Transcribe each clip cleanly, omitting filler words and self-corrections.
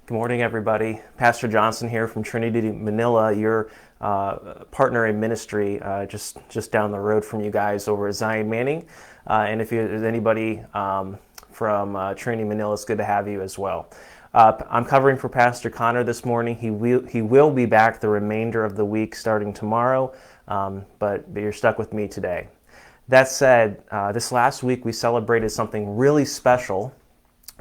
Good morning, everybody. Pastor Johnson here from Trinity Manila, your partner in ministry, just down the road from you guys over at Zion Manning. And if there's anybody from Trinity Manila, it's good to have you as well. I'm covering for Pastor Connor this morning. He will be back the remainder of the week starting tomorrow, but you're stuck with me today. That said, this last week we celebrated something really special.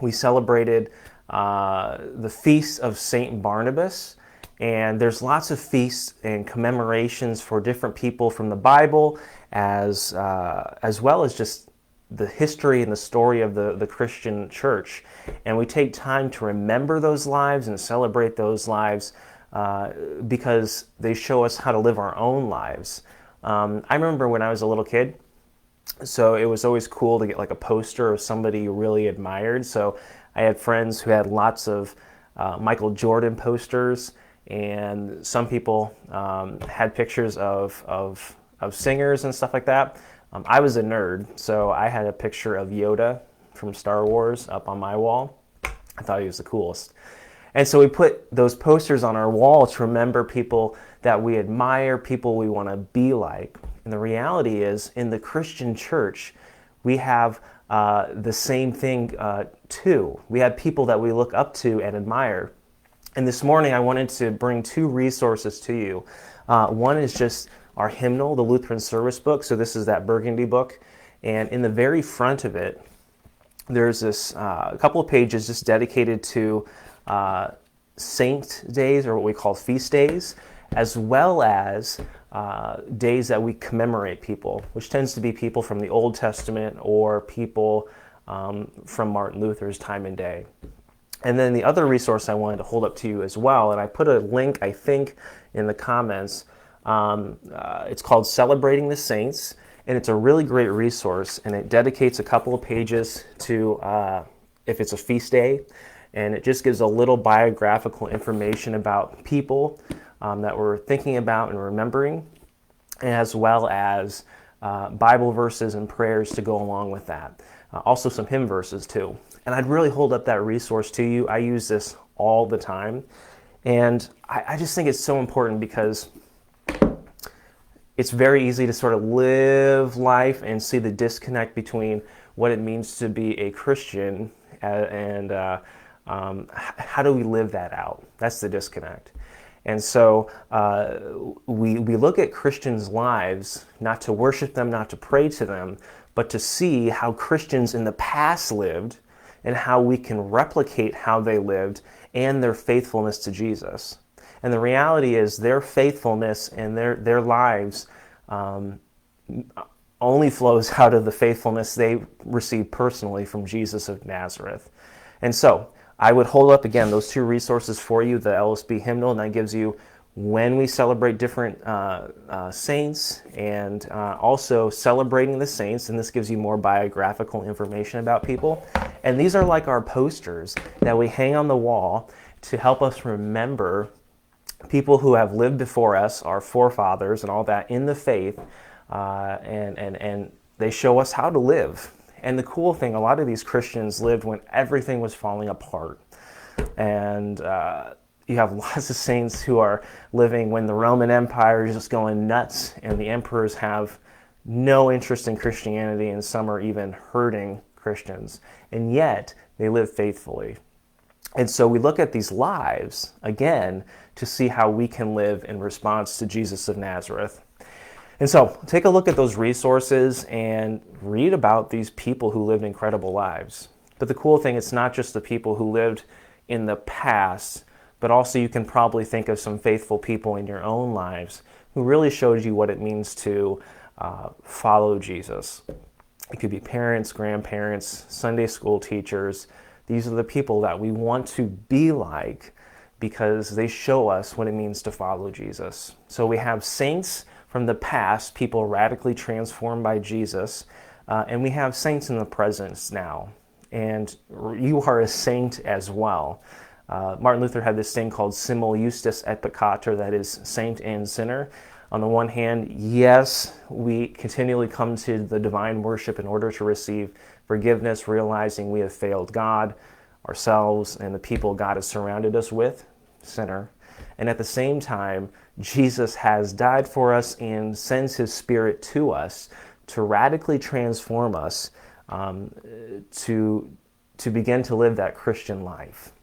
We celebrated the feast of Saint Barnabas, and there's lots of feasts and commemorations for different people from the Bible, as well as just the history and the story of the Christian church. And we take time to remember those lives and celebrate those lives because they show us how to live our own lives. I remember when I was a little kid, so it was always cool to get like a poster of somebody you really admired. So I had friends who had lots of Michael Jordan posters, and some people had pictures of singers and stuff like that. I was a nerd, so I had a picture of Yoda from Star Wars up on my wall. I thought he was the coolest. And so we put those posters on our wall to remember people that we admire, people we want to be like. And the reality is, in the Christian church, we have the same thing too. We have people that we look up to and admire. And this morning I wanted to bring two resources to you. One is just our hymnal, the Lutheran Service Book. So this is that Burgundy book. And in the very front of it, there's this a couple of pages just dedicated to saint days, or what we call feast days, as well as days that we commemorate people, which tends to be people from the Old Testament or people from Martin Luther's time and day. And then the other resource I wanted to hold up to you as well, and I put a link, I think, in the comments. It's called Celebrating the Saints, and it's a really great resource, and it dedicates a couple of pages to if it's a feast day, and it just gives a little biographical information about people that we're thinking about and remembering, as well as Bible verses and prayers to go along with that. Also some hymn verses too. And I'd really hold up that resource to you. I use this all the time. And I just think it's so important because it's very easy to sort of live life and see the disconnect between what it means to be a Christian and how do we live that out? That's the disconnect. And so we look at Christians' lives not to worship them, not to pray to them, but to see how Christians in the past lived and how we can replicate how they lived and their faithfulness to Jesus. And the reality is their faithfulness and their lives only flows out of the faithfulness they received personally from Jesus of Nazareth. And so I would hold up again those two resources for you, the LSB hymnal, and that gives you when we celebrate different saints, and also celebrating the saints, and this gives you more biographical information about people. And these are like our posters that we hang on the wall to help us remember people who have lived before us, our forefathers and all that in the faith, and they show us how to live. And the cool thing, a lot of these Christians lived when everything was falling apart. And you have lots of saints who are living when the Roman Empire is just going nuts and the emperors have no interest in Christianity, and some are even hurting Christians. And yet, they live faithfully. And so we look at these lives, again, to see how we can live in response to Jesus of Nazareth. And so take a look at those resources and read about these people who lived incredible lives. But the cool thing, it's not just the people who lived in the past, but also you can probably think of some faithful people in your own lives who really showed you what it means to follow Jesus. It could be parents, grandparents, Sunday school teachers. These are the people that we want to be like because they show us what it means to follow Jesus. So we have saints from the past, people radically transformed by Jesus, and we have saints in the present now. And you are a saint as well. Martin Luther had this thing called simul justus et peccator, that is, saint and sinner. On the one hand, yes, we continually come to the divine worship in order to receive forgiveness, realizing we have failed God. ourselves and the people God has surrounded us with, sinner. And at the same time, Jesus has died for us and sends his Spirit to us to radically transform us, to begin to live that Christian life,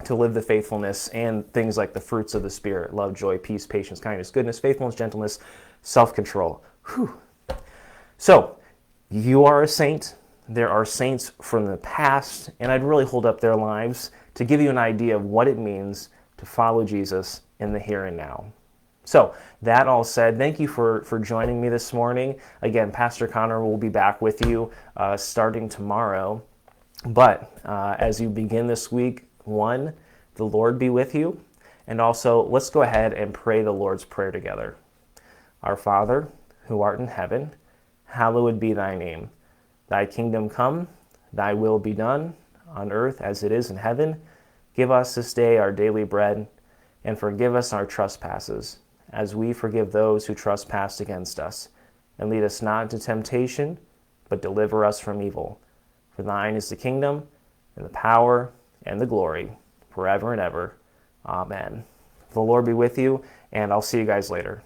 to live the faithfulness and things like the fruits of the Spirit: love, joy, peace, patience, kindness, goodness, faithfulness, gentleness, self-control. Whew. So, you are a saint. There are saints from the past, and I'd really hold up their lives to give you an idea of what it means to follow Jesus in the here and now. So, that all said, thank you for joining me this morning. Again, Pastor Connor will be back with you starting tomorrow. But as you begin this week, one, the Lord be with you. And also, let's go ahead and pray the Lord's Prayer together. Our Father, who art in heaven, hallowed be thy name. Thy kingdom come, thy will be done, on earth as it is in heaven. Give us this day our daily bread, and forgive us our trespasses, as we forgive those who trespass against us. And lead us not into temptation, but deliver us from evil. For thine is the kingdom, and the power, and the glory, forever and ever. Amen. The Lord be with you, and I'll see you guys later.